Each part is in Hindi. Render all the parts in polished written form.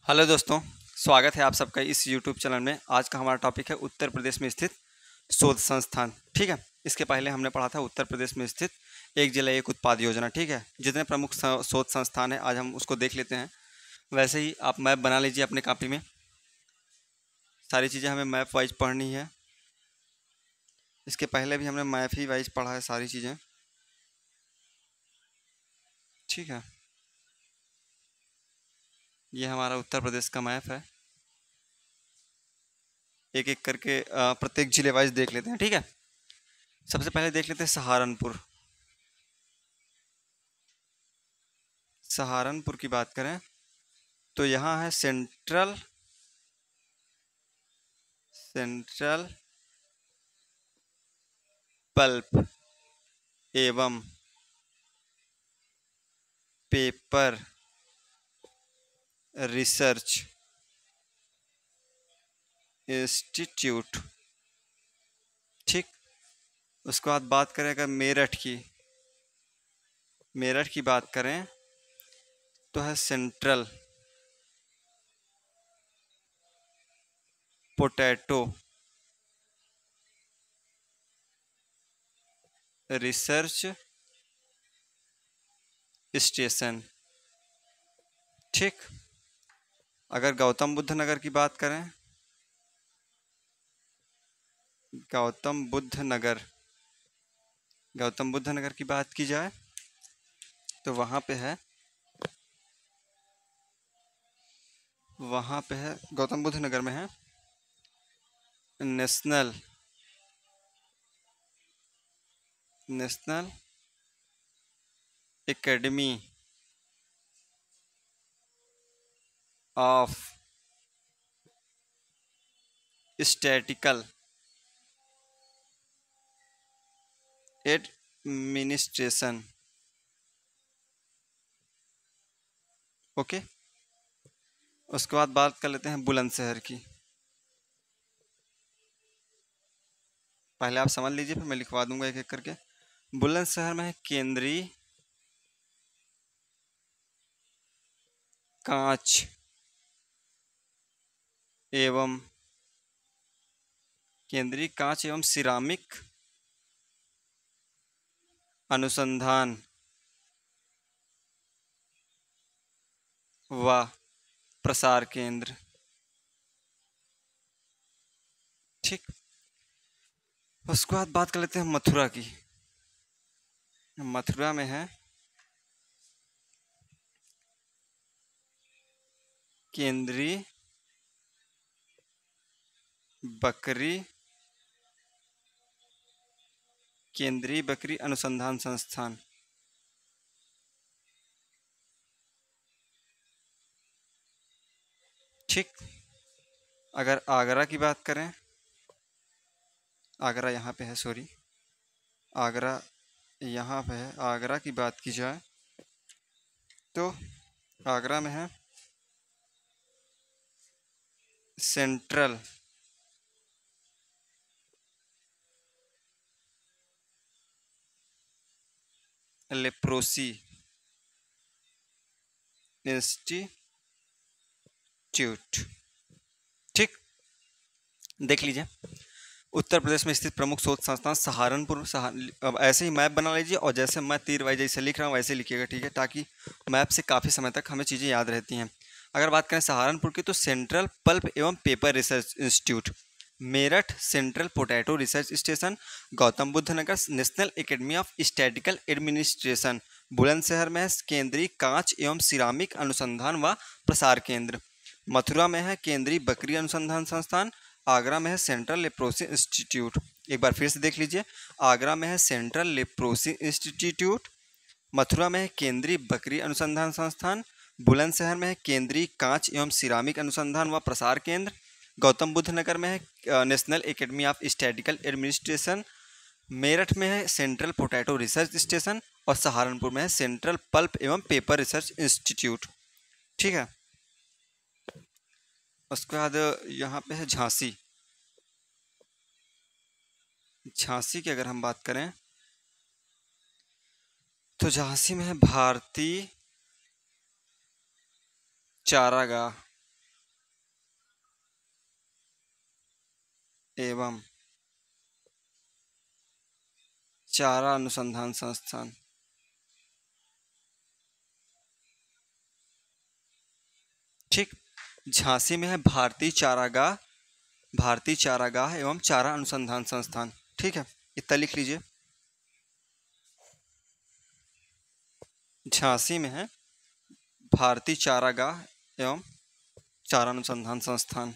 हेलो दोस्तों, स्वागत है आप सबका इस यूट्यूब चैनल में। आज का हमारा टॉपिक है उत्तर प्रदेश में स्थित शोध संस्थान। ठीक है, इसके पहले हमने पढ़ा था उत्तर प्रदेश में स्थित एक जिला एक उत्पाद योजना। ठीक है, जितने प्रमुख शोध संस्थान है आज हम उसको देख लेते हैं। वैसे ही आप मैप बना लीजिए अपने कॉपी में। सारी चीज़ें हमें मैप वाइज पढ़नी है। इसके पहले भी हमने मैप ही वाइज पढ़ा है सारी चीज़ें। ठीक है, ये हमारा उत्तर प्रदेश का मैप है। एक एक करके प्रत्येक जिले वाइज देख लेते हैं। ठीक है, सबसे पहले देख लेते हैं सहारनपुर। सहारनपुर की बात करें तो यहाँ है सेंट्रल पल्प एवं पेपर रिसर्च इंस्टीट्यूट। ठीक, उसके बाद बात करें अगर मेरठ की बात करें तो है सेंट्रल पोटैटो रिसर्च स्टेशन। ठीक, अगर गौतम बुद्ध नगर की बात करें, गौतम बुद्ध नगर की बात की जाए तो वहाँ पे है गौतम बुद्ध नगर में है national academy of statistical administration. Okay, उसके बाद बात कर लेते हैं बुलंदशहर की। पहले आप समझ लीजिए, फिर मैं लिखवा दूंगा एक एक करके। बुलंदशहर में है केंद्रीय कांच एवं सिरामिक अनुसंधान व प्रसार केंद्र। ठीक, उसके बाद बात कर लेते हैं मथुरा की। मथुरा में है केंद्रीय बकरी अनुसंधान संस्थान। ठीक, अगर आगरा की बात करें, आगरा यहाँ पे है, सॉरी, आगरा यहाँ पे है। आगरा की बात की जाए तो आगरा में है सेंट्रल लेप्रोसी इंस्टीट्यूट। ठीक, देख लीजिए उत्तर प्रदेश में स्थित प्रमुख शोध संस्थान सहारनपुर। अब ऐसे ही मैप बना लीजिए और जैसे मैं तीर वाइज जैसे लिख रहा हूँ वैसे लिखिएगा। ठीक है, ताकि मैप से काफ़ी समय तक हमें चीज़ें याद रहती हैं। अगर बात करें सहारनपुर की तो सेंट्रल पल्प एवं paper research institute. Meerut central potato research station. Gautam Buddha Nagar national academy of statistical administration. Bulandshahr में है केंद्रीय कांच एवं सिरामिक अनुसंधान व प्रसार केंद्र। मथुरा में है केंद्रीय बकरी अनुसंधान संस्थान। आगरा में है सेंट्रल लेप्रोसी इंस्टीट्यूट। एक बार फिर से देख लीजिए, आगरा में है सेंट्रल लेप्रोसी इंस्टीट्यूट, मथुरा में है केंद्रीय बकरी अनुसंधान संस्थान, बुलंदशहर में है केंद्रीय कांच एवं सिरामिक अनुसंधान व प्रसार केंद्र, गौतम बुद्ध नगर में है national academy of statistical administration, Meerut में है सेंट्रल पोटैटो रिसर्च स्टेशन और सहारनपुर में है सेंट्रल पल्प एवं पेपर रिसर्च इंस्टीट्यूट। ठीक है, उसके बाद यहाँ पे है झांसी की अगर हम बात करें तो झांसी में है भारतीय चारागाह। एवं चारा अनुसंधान संस्थान। ठीक। झांसी में है भारतीय चारागाह एवं चारा अनुसंधान संस्थान। ठीक है, इतना लिख लीजिए। झांसी में है भारतीय चारागाह एवं चारा अनुसंधान संस्थान।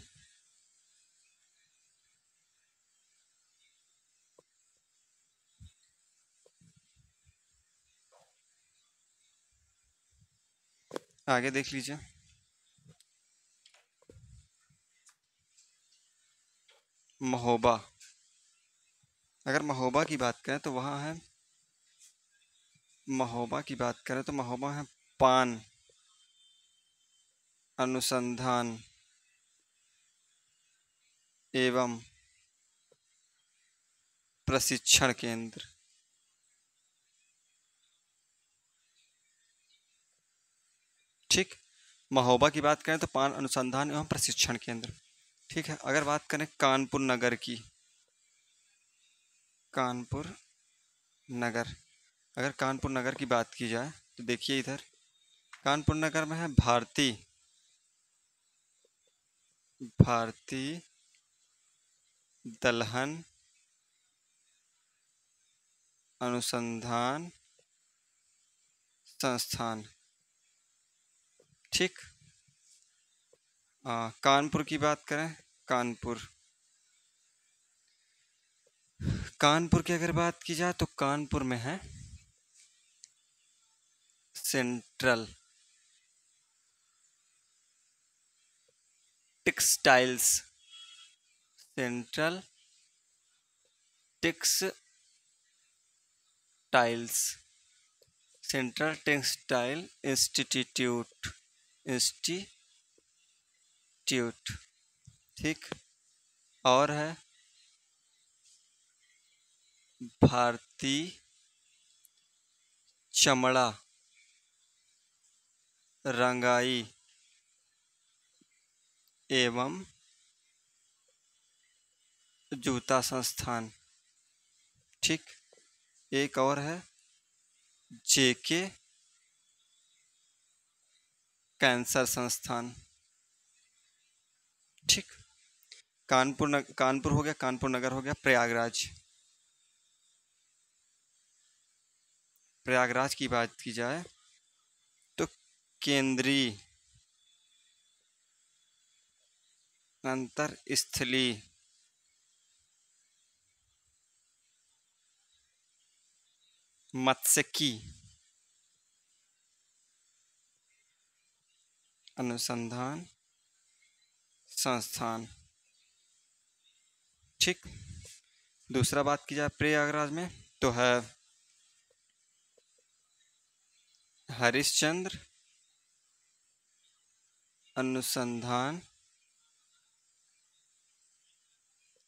आगे देख लीजिए। महोबा, अगर महोबा की बात करें तो वहाँ है, महोबा की बात करें तो महोबा है पान अनुसंधान एवं प्रशिक्षण केंद्र। ठीक, महोबा की बात करें तो पान अनुसंधान एवं प्रशिक्षण केंद्र। ठीक है, अगर बात करें कानपुर नगर की, कानपुर नगर, अगर कानपुर नगर की बात की जाए तो देखिए इधर कानपुर नगर में है भारतीय दलहन अनुसंधान संस्थान। ठीक। कानपुर की बात करें, कानपुर की अगर बात की जाए तो कानपुर में है central textiles, central textiles, central textile institute. ठीक। और है भारतीय चमड़ा रंगाई एवं जूता संस्थान। ठीक। एक और है जेके कैंसर संस्थान। ठीक। कानपुर हो गया, कानपुर नगर हो गया। प्रयागराज की बात की जाए तो केंद्रीय अंतरस्थलीय मत्स्यिकी अनुसंधान संस्थान। ठीक। दूसरा बात की जाए प्रयागराज में तो है हरिश्चंद्र अनुसंधान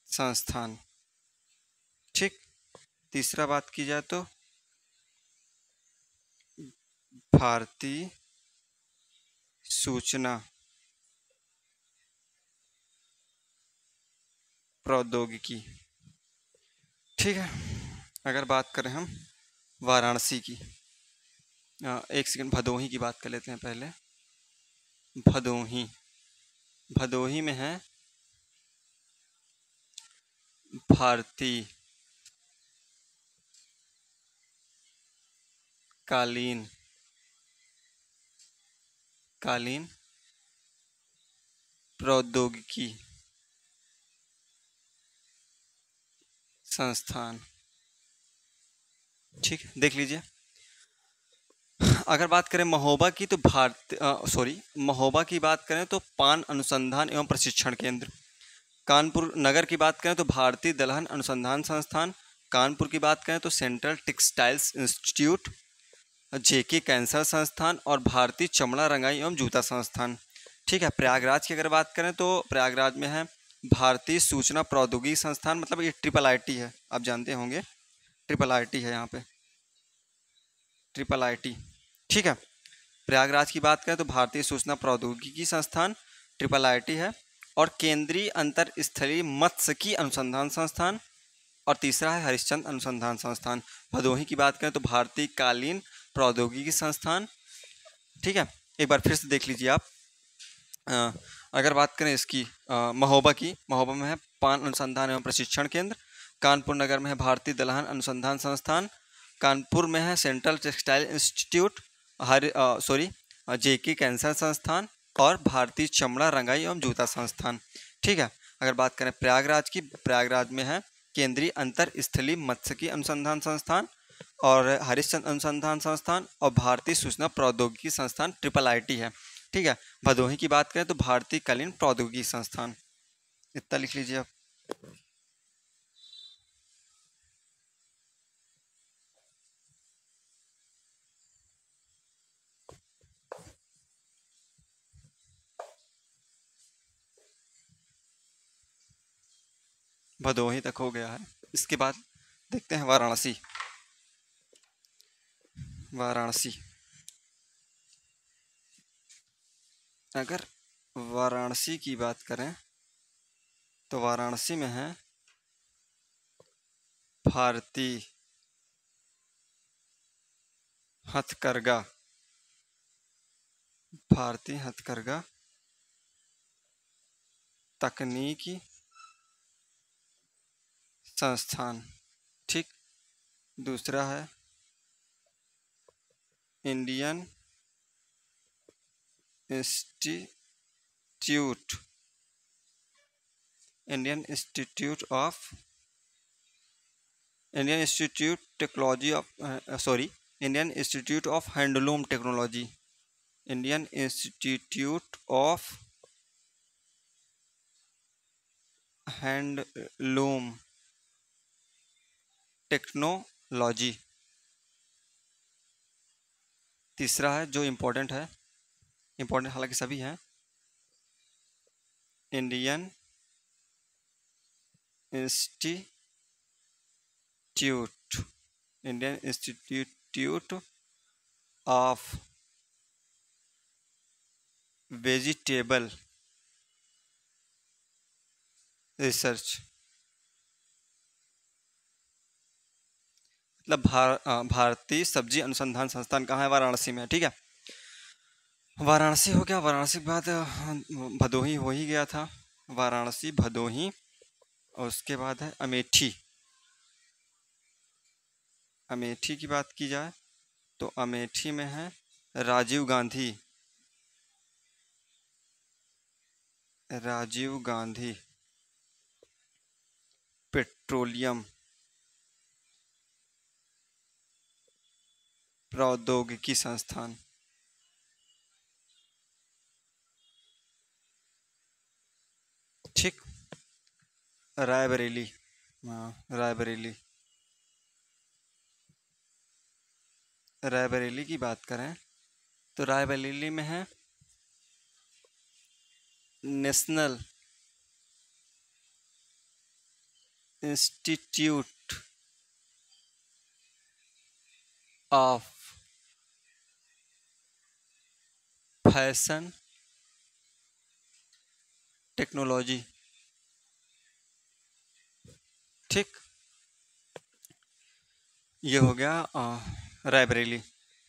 संस्थान। ठीक। तीसरा बात की जाए तो भारतीय सूचना प्रौद्योगिकी। ठीक है, अगर बात करें हम वाराणसी की, एक सेकंड, भदोही की बात कर लेते हैं पहले। भदोही में है भारतीय कालीन प्रौद्योगिकी संस्थान। ठीक, देख लीजिए। अगर बात करें महोबा की तो महोबा की बात करें तो पान अनुसंधान एवं प्रशिक्षण केंद्र। कानपुर नगर की बात करें तो भारतीय दलहन अनुसंधान संस्थान। कानपुर की बात करें तो सेंट्रल टेक्सटाइल्स इंस्टीट्यूट, जेके कैंसर संस्थान और भारतीय चमड़ा रंगाई एवं जूता संस्थान। ठीक है, प्रयागराज की अगर बात करें तो प्रयागराज में है भारतीय सूचना प्रौद्योगिकी संस्थान, मतलब ये IIIT है, आप जानते होंगे IIIT है यहाँ पे, IIIT। ठीक है, प्रयागराज की बात करें तो भारतीय सूचना प्रौद्योगिकी संस्थान IIIT है। और केंद्रीय अंतरस्थलीय मत्स्यिकी अनुसंधान संस्थान, और तीसरा है हरिश्चंद्र अनुसंधान संस्थान। भदोही की बात करें तो भारतीय कालीन प्रौद्योगिकी संस्थान। ठीक है, एक बार फिर से देख लीजिए आप। अगर बात करें इसकी महोबा की, महोबा में है पान अनुसंधान एवं प्रशिक्षण केंद्र। कानपुर नगर में है भारतीय दलहन अनुसंधान संस्थान। कानपुर में है सेंट्रल टेक्सटाइल इंस्टीट्यूट, जेके कैंसर संस्थान और भारतीय चमड़ा रंगाई एवं जूता संस्थान। ठीक है, अगर बात करें प्रयागराज की, प्रयागराज में है केंद्रीय अंतरस्थलीय मत्स्यिकी अनुसंधान संस्थान और हरिश्चंद्र अनुसंधान संस्थान और भारतीय सूचना प्रौद्योगिकी संस्थान IIIT है। ठीक है, भदोही की बात करें तो भारतीय कालीन प्रौद्योगिकी संस्थान। इतना लिख लीजिए आप। भदोही तक हो गया है। इसके बाद देखते हैं वाराणसी। वाराणसी, अगर वाराणसी की बात करें तो वाराणसी में है भारतीय हथकरघा, भारतीय हथकरघा तकनीकी संस्थान। ठीक, दूसरा है Indian institute, Indian institute technology of Indian institute of handloom technology, Indian institute of handloom technology. तीसरा है जो इम्पोर्टेंट है, इम्पोर्टेंट हालांकि सभी हैं, Indian institute of vegetable research, मतलब भारतीय सब्जी अनुसंधान संस्थान कहाँ है? वाराणसी में। ठीक है, वाराणसी हो गया। वाराणसी के बाद भदोही हो ही गया था, वाराणसी भदोही, और उसके बाद है अमेठी। अमेठी की बात की जाए तो अमेठी में है राजीव गांधी, राजीव गांधी पेट्रोलियम प्रौद्योगिकी संस्थान। ठीक, रायबरेली, रायबरेली, रायबरेली की बात करें तो रायबरेली में है national institute of fashion technology. ठीक, ये हो गया रायबरेली।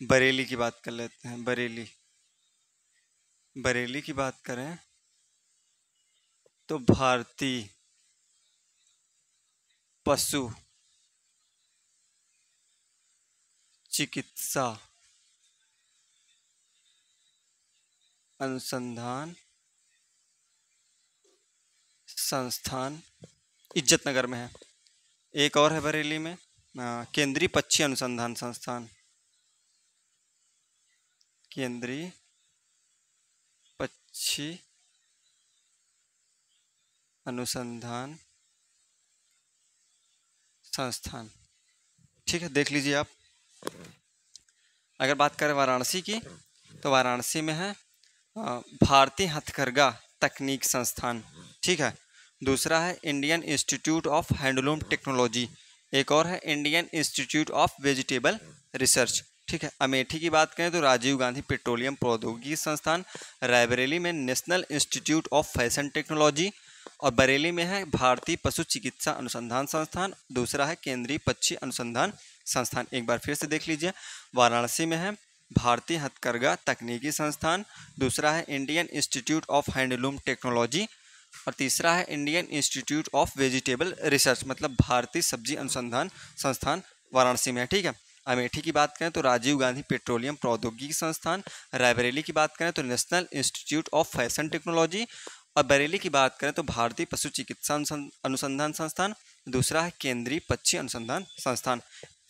बरेली की बात कर लेते हैं। बरेली, बरेली की बात करें तो भारतीय पशु चिकित्सा अनुसंधान संस्थान इज्जत नगर में है। एक और है बरेली में, केंद्रीय पक्षी अनुसंधान संस्थान, केंद्रीय पक्षी अनुसंधान संस्थान। ठीक है, देख लीजिए आप। अगर बात करें वाराणसी की तो वाराणसी में है भारतीय हथकरघा तकनीक संस्थान। ठीक है, दूसरा है Indian institute of handloom technology, एक और है Indian institute of vegetable research. ठीक है। अमेठी की बात करें तो राजीव गांधी पेट्रोलियम प्रौद्योगिकी संस्थान, रायबरेली में national institute of fashion technology, और बरेली में है भारतीय पशु चिकित्सा अनुसंधान संस्थान, दूसरा है केंद्रीय पक्षी अनुसंधान संस्थान। एक बार फिर से देख लीजिए, वाराणसी में है भारतीय हथकरघा तकनीकी संस्थान, दूसरा है Indian institute of handloom technology, और तीसरा है Indian institute of vegetable research, मतलब भारतीय सब्जी अनुसंधान संस्थान वाराणसी में है। ठीक है। अमेठी की बात करें तो राजीव गांधी पेट्रोलियम प्रौद्योगिकी संस्थान, रायबरेली की बात करें तो national institute of fashion technology, और बरेली की बात करें तो भारतीय पशु चिकित्सा अनुसंधान संस्थान, दूसरा है केंद्रीय पक्षी अनुसंधान संस्थान।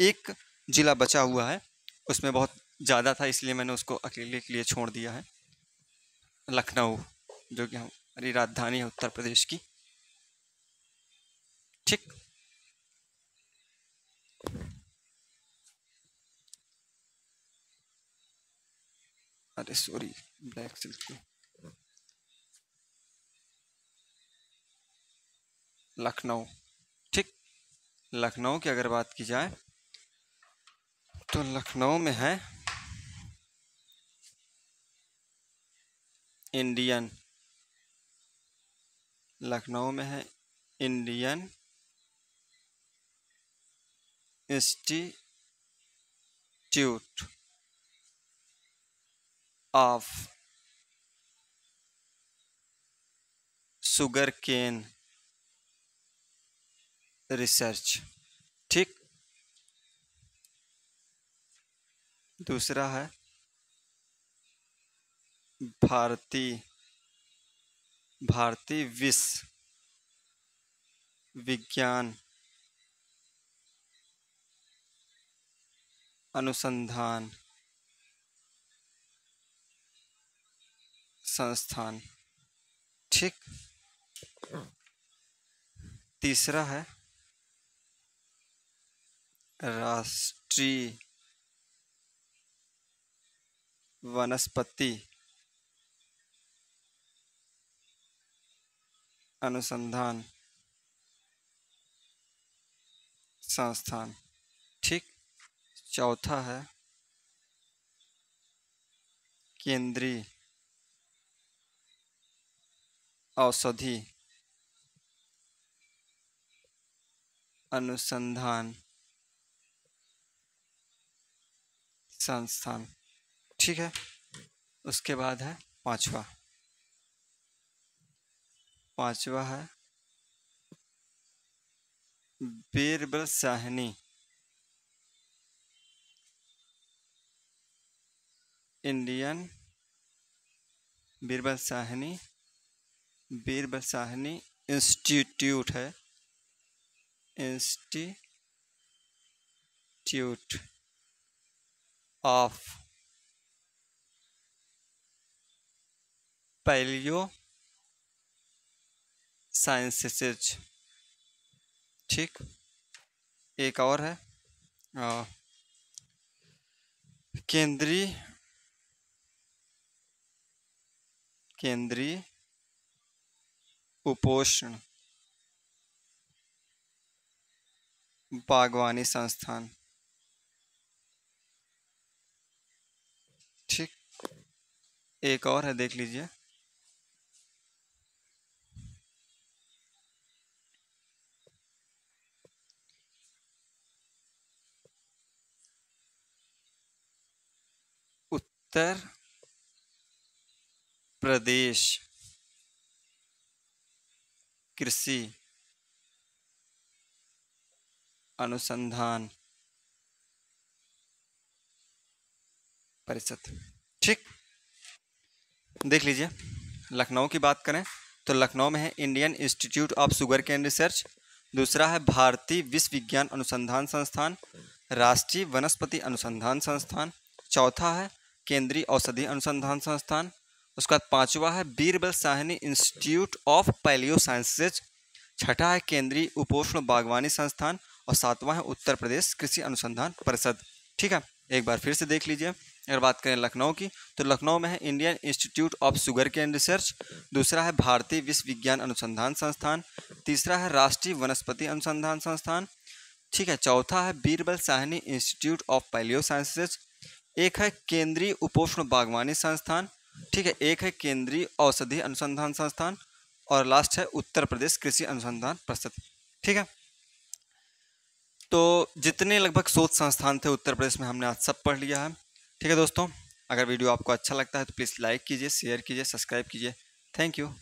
एक जिला बचा हुआ है, उसमें बहुत ज़्यादा था इसलिए मैंने उसको अकेले के लिए छोड़ दिया है, लखनऊ, जो कि हमारी राजधानी है उत्तर प्रदेश की। ठीक। अरे सॉरी, ब्लैक सिल्क, लखनऊ। ठीक। लखनऊ की अगर बात की जाए तो लखनऊ में है इंडियन, लखनऊ में है Indian institute of sugar cane research. ठीक। दूसरा है भारतीय विज्ञान अनुसंधान संस्थान। ठीक। तीसरा है राष्ट्रीय वनस्पति अनुसंधान संस्थान। ठीक। चौथा है केंद्रीय औषधि अनुसंधान संस्थान। ठीक है। उसके बाद है पांचवा है बीरबल साहनी इंडियन बीरबल साहनी इंस्टीट्यूट है, इंस्टीट्यूट ऑफ पैलियो साइंसेज। ठीक। एक और है केंद्रीय उपोष्ण बागवानी संस्थान। ठीक। एक और है, देख लीजिए, उत्तर प्रदेश कृषि अनुसंधान परिषद। ठीक। देख लीजिए, लखनऊ की बात करें तो लखनऊ में है Indian institute of sugar cane research, दूसरा है भारतीय विश्व विज्ञान अनुसंधान संस्थान, राष्ट्रीय वनस्पति अनुसंधान संस्थान, चौथा है केंद्रीय औषधि अनुसंधान संस्थान, उसके बाद पांचवा है Birbal Sahni institute of palaeosciences, छठा है केंद्रीय उपोष्ण बागवानी संस्थान, और सातवां है उत्तर प्रदेश कृषि अनुसंधान परिषद। ठीक है। एक बार फिर से देख लीजिए, अगर बात करें लखनऊ की तो लखनऊ में है Indian institute of sugar cane research, दूसरा है भारतीय विश्व विज्ञान अनुसंधान संस्थान, तीसरा है राष्ट्रीय वनस्पति अनुसंधान संस्थान, ठीक है, चौथा है Birbal Sahni institute of palaeosciences, एक है केंद्रीय उपोष्ण बागवानी संस्थान, ठीक है, एक है केंद्रीय औषधि अनुसंधान संस्थान, और लास्ट है उत्तर प्रदेश कृषि अनुसंधान परिषद, ठीक है। तो जितने लगभग शोध संस्थान थे उत्तर प्रदेश में हमने आज सब पढ़ लिया है, ठीक है दोस्तों। अगर वीडियो आपको अच्छा लगता है तो प्लीज़ लाइक कीजिए, शेयर कीजिए, सब्सक्राइब कीजिए। Thank you.